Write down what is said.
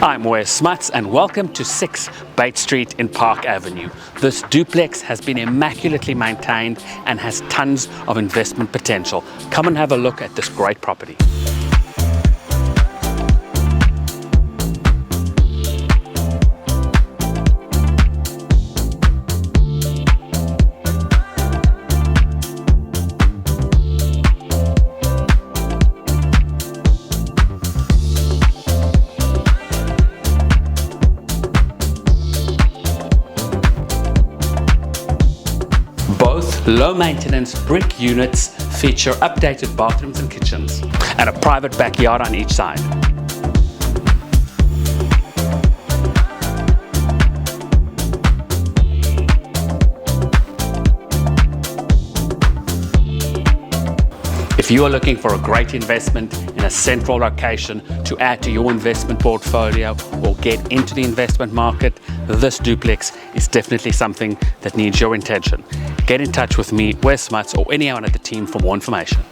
I'm Wes Smuts and welcome to 6 Bate Street in Park Avenue. This duplex has been immaculately maintained and has tons of investment potential. Come and have a look at this great property. Both low-maintenance brick units feature updated bathrooms and kitchens, and a private backyard on each side. If you are looking for a great investment in a central location to add to your investment portfolio or get into the investment market, this duplex is definitely something that needs your attention. Get in touch with me, Wes Smuts, or anyone at the team for more information.